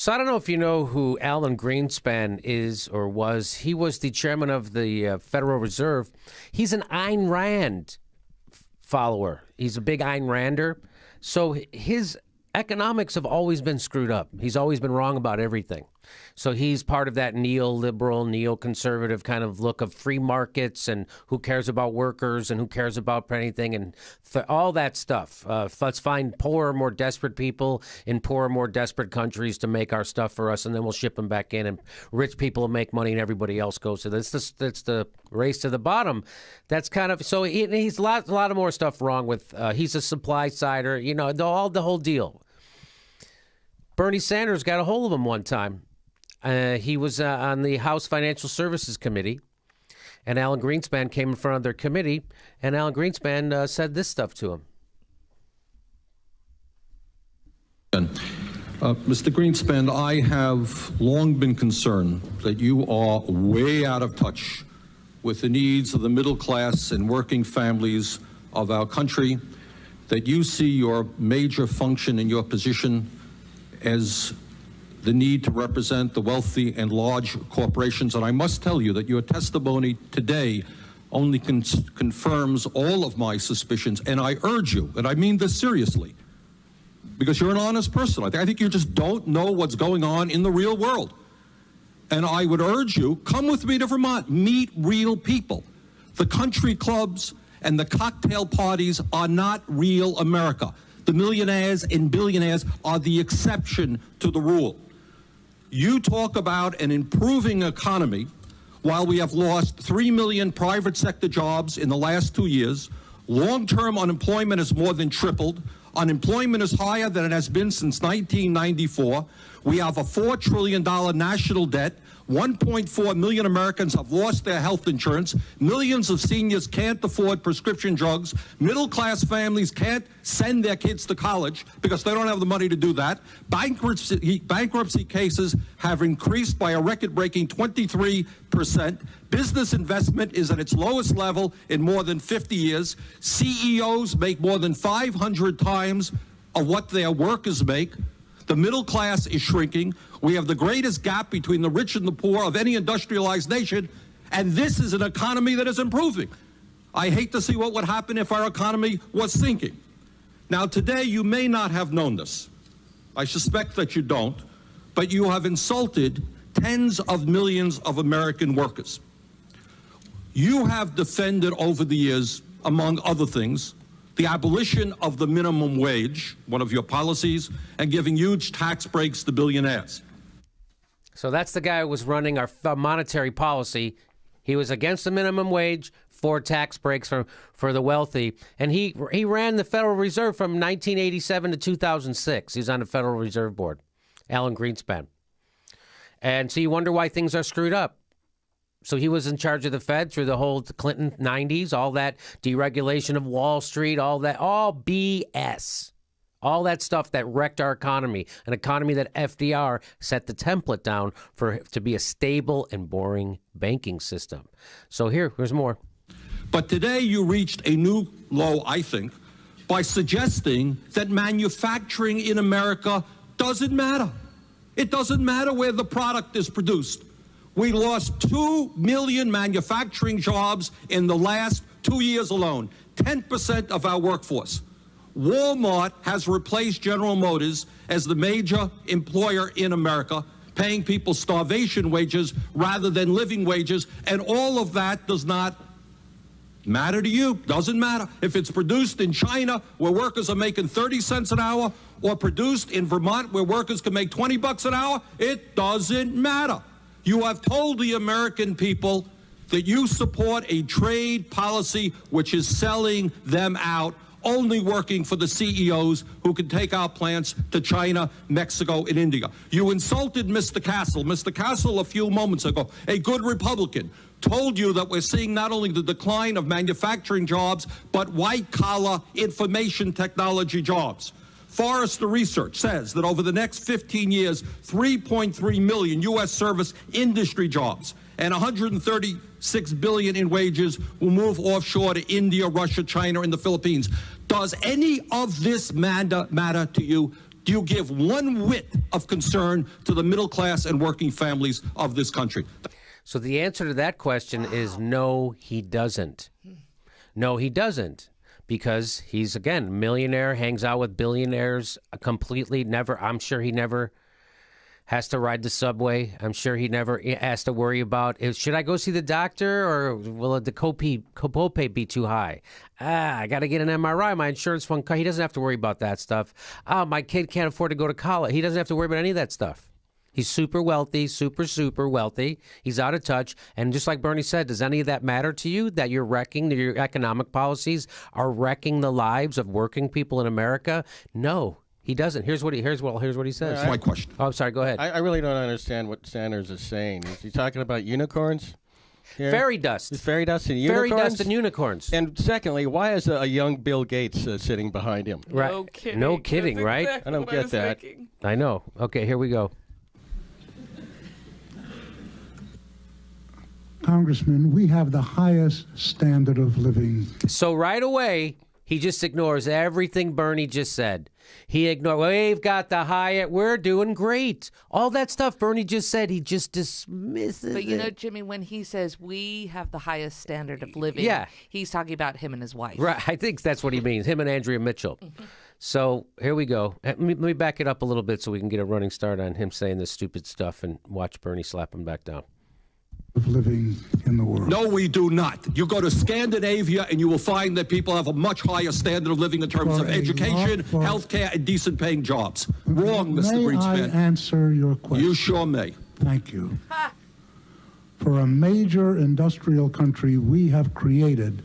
So I don't know if you know who Alan Greenspan is or was. He was the chairman of the Federal Reserve. He's an Ayn Rand follower. He's a big Ayn Rander. So his economics have always been screwed up. He's always been wrong about everything. So he's part of that neoliberal, neoconservative kind of look of free markets and who cares about workers and who cares about anything and all that stuff. Let's find poorer, more desperate people in poorer, more desperate countries to make our stuff for us, and then we'll ship them back in, and rich people will make money and everybody else goes to this. That's the race to the bottom. That's kind of so he's a lot of more stuff wrong with. He's a supply sider, the whole deal. Bernie Sanders got a hold of him one time. He was on the House Financial Services Committee, and Alan Greenspan came in front of their committee, and Alan Greenspan said this stuff to him. Mr. Greenspan, I have long been concerned that you are way out of touch with the needs of the middle class and working families of our country, that you see your major function in your position as the need to represent the wealthy and large corporations. And I must tell you that your testimony today only confirms all of my suspicions. And I urge you, and I mean this seriously, because you're an honest person. I think you just don't know what's going on in the real world. And I would urge you, come with me to Vermont, meet real people. The country clubs and the cocktail parties are not real America. The millionaires and billionaires are the exception to the rule. You talk about an improving economy while we have lost 3 million private sector jobs in the last 2 years. Long-term unemployment has more than tripled. Unemployment is higher than it has been since 1994. We have a $4 trillion national debt. 1.4 million Americans have lost their health insurance. Millions of seniors can't afford prescription drugs. Middle-class families can't send their kids to college because they don't have the money to do that. Bankruptcy cases have increased by a record-breaking 23%. Business investment is at its lowest level in more than 50 years. CEOs make more than 500 times of what their workers make. The middle class is shrinking. We have the greatest gap between the rich and the poor of any industrialized nation, and this is an economy that is improving. I hate to see what would happen if our economy was sinking. Now, today, you may not have known this. I suspect that you don't, but you have insulted tens of millions of American workers. You have defended over the years, among other things, the abolition of the minimum wage, one of your policies, and giving huge tax breaks to billionaires. So that's the guy who was running our monetary policy. He was against the minimum wage, for tax breaks for the wealthy. And he ran the Federal Reserve from 1987 to 2006. He's on the Federal Reserve Board, Alan Greenspan. And so you wonder why things are screwed up. So he was in charge of the Fed through the whole Clinton 90s, all that deregulation of Wall Street, all that, all BS. All that stuff that wrecked our economy, an economy that FDR set the template down for to be a stable and boring banking system. So here's more. But today you reached a new low, I think, by suggesting that manufacturing in America doesn't matter. It doesn't matter where the product is produced. We lost 2 million manufacturing jobs in the last 2 years alone, 10% of our workforce. Walmart has replaced General Motors as the major employer in America, paying people starvation wages rather than living wages, and all of that does not matter to you. Doesn't matter. If it's produced in China, where workers are making 30 cents an hour, or produced in Vermont, where workers can make 20 bucks an hour, it doesn't matter. You have told the American people that you support a trade policy which is selling them out, only working for the CEOs who can take our plants to China, Mexico, and India. You insulted Mr. Castle. Mr. Castle, a few moments ago, a good Republican, told you that we're seeing not only the decline of manufacturing jobs, but white-collar information technology jobs. Forrester Research says that over the next 15 years, 3.3 million U.S. service industry jobs and $136 billion in wages will move offshore to India, Russia, China, and the Philippines. Does any of this matter to you? do you give one whit of concern to the middle class and working families of this country? So the answer to that question is no, he doesn't. No, he doesn't. Because he's, again, a millionaire, hangs out with billionaires completely, I'm sure he never has to ride the subway. I'm sure he never has to worry about, should I go see the doctor or will the copay be too high? I got to get an MRI. My insurance fund, he doesn't have to worry about that stuff. My kid can't afford to go to college. He doesn't have to worry about any of that stuff. He's super wealthy, super wealthy. He's out of touch. And just like Bernie said, does any of that matter to you? That you're wrecking, that your economic policies are wrecking the lives of working people in America? No, he doesn't. Here's what he says. That's my question. Oh, I'm sorry. Go ahead. I really don't understand what Sanders is saying. Is he talking about unicorns? Here? Fairy dust. Fairy dust and unicorns? Fairy dust and unicorns. And secondly, why is a young Bill Gates sitting behind him? Right. No kidding, That's right? exactly I don't what get was that. thinking. I know. Okay, here we go. Congressman, we have the highest standard of living. So right away, he just ignores everything Bernie just said. He ignored, we've got the highest, we're doing great. All that stuff Bernie just said, he just dismisses But you know, it. Jimmy, when he says we have the highest standard of living, Yeah. he's talking about him and his wife. Right, I think that's what he means, him and Andrea Mitchell. So here we go. Let me back it up a little bit so we can get a running start on him saying this stupid stuff and watch Bernie slap him back down. Of living in the world. No, we do not. You go to Scandinavia and you will find that people have a much higher standard of living in terms of education, health care, and decent paying jobs. Wrong, Mr. Greenspan. May I answer your question? You sure may. Thank you. For a major industrial country, we have created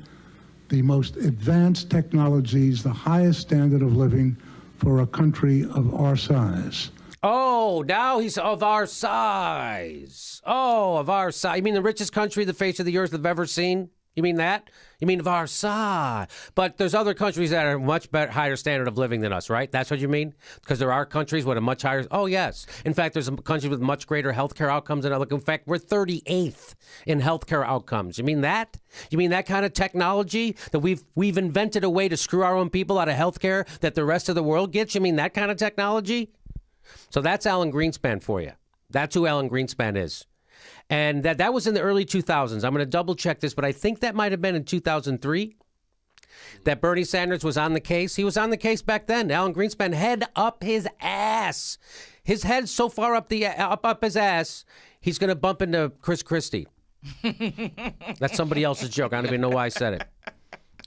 the most advanced technologies, the highest standard of living for a country of our size. Oh, now he's of our size. Oh, of our size. You mean the richest country the face of the earth have ever seen? You mean that? You mean of our size? But there's other countries that are much better, higher standard of living than us, right? That's what you mean? Because there are countries with a much higher. Oh, yes. In fact, there's countries with much greater healthcare outcomes than others. In fact, we're 38th in healthcare outcomes. You mean that? You mean that kind of technology that we've invented a way to screw our own people out of healthcare that the rest of the world gets? You mean that kind of technology? So that's Alan Greenspan for you. That's who Alan Greenspan is. And that was in the early 2000s. I'm going to double check this, but I think that might have been in 2003 that Bernie Sanders was on the case. He was on the case back then. Alan Greenspan, head up his ass. His head's so far up his ass, he's going to bump into Chris Christie. That's somebody else's joke. I don't even know why I said it.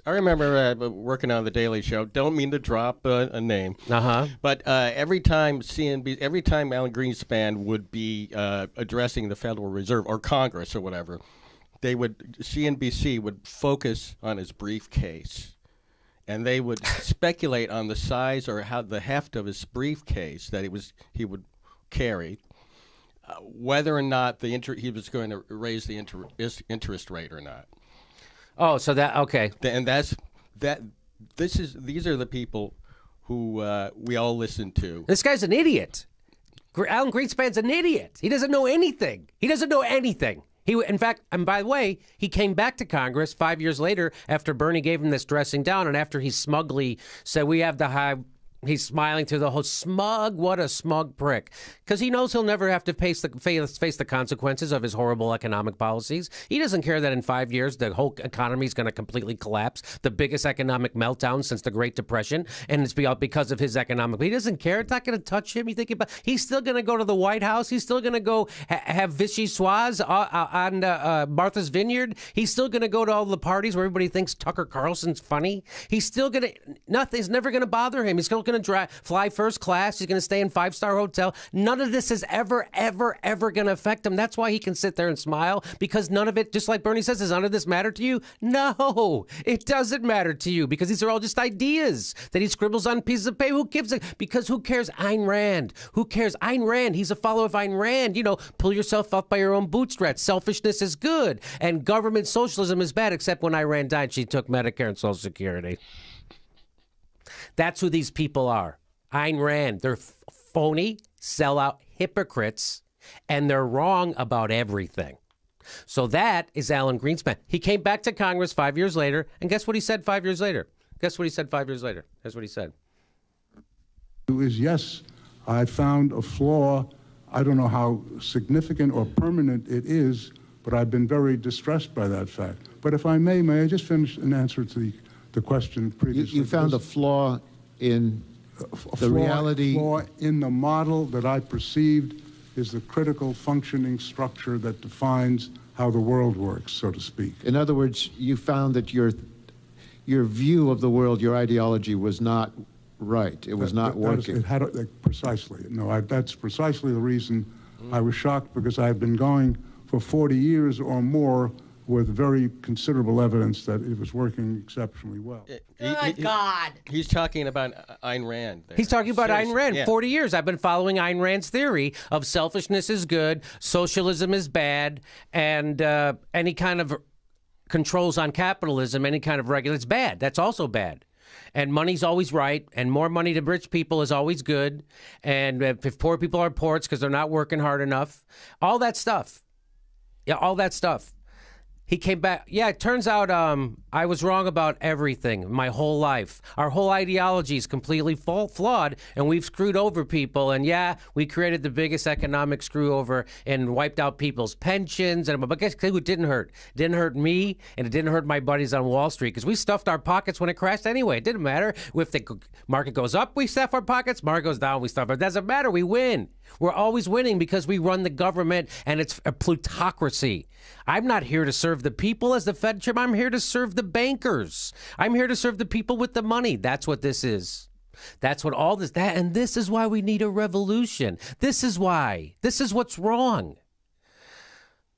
I remember working on the Daily Show. Don't mean to drop a name, but every time Alan Greenspan would be addressing the Federal Reserve or Congress or whatever, CNBC would focus on his briefcase, and they would speculate on the size or how the heft of his briefcase that he would carry, whether or not he was going to raise the interest rate or not. Oh, so that, okay. And these are the people who we all listen to. This guy's an idiot. Alan Greenspan's an idiot. He doesn't know anything. In fact, and by the way, he came back to Congress 5 years later after Bernie gave him this dressing down and after he smugly said, we have the high. He's smiling through the whole smug. What a smug prick. Because he knows he'll never have to face the consequences of his horrible economic policies. He doesn't care that in 5 years the whole economy is going to completely collapse, the biggest economic meltdown since the Great Depression, and it's because of his economic. He doesn't care. It's not going to touch him. He's still going to go to the White House. He's still going to go have Vichy Soirs on Martha's Vineyard. He's still going to go to all the parties where everybody thinks Tucker Carlson's funny. He's still going to, nothing's never going to bother him. He's still going to fly first class. He's going to stay in 5-star hotel. None of this is ever going to affect him. That's why he can sit there and smile, because none of it, just like Bernie says, does none of this matter to you? No, it doesn't matter to you, because these are all just ideas that he scribbles on pieces of paper. Who gives a, because who cares? Ayn Rand. Who cares? Ayn Rand. He's a follower of Ayn Rand. You know, pull yourself up by your own bootstraps. Selfishness is good, and government socialism is bad, except when Ayn Rand died, she took Medicare and Social Security. That's who these people are. Ayn Rand. They're phony, sellout hypocrites, and they're wrong about everything. So that is Alan Greenspan. He came back to Congress 5 years later, and guess what he said 5 years later? Guess what he said 5 years later? Here's what he said. is yes, I found a flaw. I don't know how significant or permanent it is, but I've been very distressed by that fact. But if I may I just finish an answer to the question previously? You found a flaw in reality. Flaw in the model that I perceived is the critical functioning structure that defines how the world works, so to speak. In other words, you found that your view of the world, your ideology, was not right. It was not working. Precisely. No, that's precisely the reason I was shocked, because I had been going for 40 years or more with very considerable evidence that it was working exceptionally well. Good God. He's talking about Ayn Rand there. He's talking about Ayn Rand. Yeah. 40 years. I've been following Ayn Rand's theory of selfishness is good, socialism is bad, and any kind of controls on capitalism, any kind of regulation, it's bad. That's also bad. And money's always right, and more money to rich people is always good. And if poor people are poor, it's because they're not working hard enough. All that stuff. Yeah, all that stuff. He came back. Yeah, it turns out I was wrong about everything my whole life. Our whole ideology is completely flawed, and we've screwed over people. And yeah, we created the biggest economic screw over and wiped out people's pensions. But guess who it didn't hurt? It didn't hurt me, and it didn't hurt my buddies on Wall Street, because we stuffed our pockets when it crashed anyway. It didn't matter. If the market goes up, we stuff our pockets. Market goes down, we stuff. It doesn't matter. We win. We're always winning because we run the government, and it's a plutocracy. I'm not here to serve the people as the Fed chairman. I'm here to serve the bankers. I'm here to serve the people with the money. That's what this is. That's what all this, and this is why we need a revolution. This is why. This is what's wrong.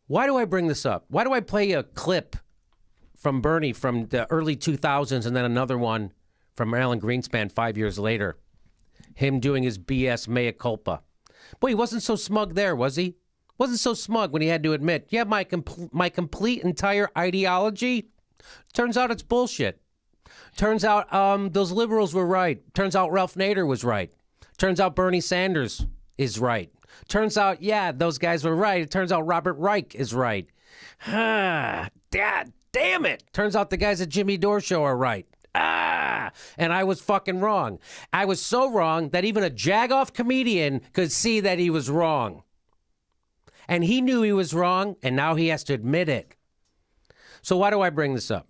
Why do I bring this up? Why do I play a clip from Bernie from the early 2000s and then another one from Alan Greenspan 5 years later? Him doing his BS mea culpa. Boy, he wasn't so smug there, was he? Wasn't so smug when he had to admit, yeah, my complete entire ideology, turns out it's bullshit. Turns out those liberals were right. Turns out Ralph Nader was right. Turns out Bernie Sanders is right. Turns out, yeah, those guys were right. It turns out Robert Reich is right. Damn it. Turns out the guys at Jimmy Dore Show are right. And I was fucking wrong. I was so wrong that even a jagoff comedian could see that he was wrong. And he knew he was wrong, and now he has to admit it. So why do I bring this up?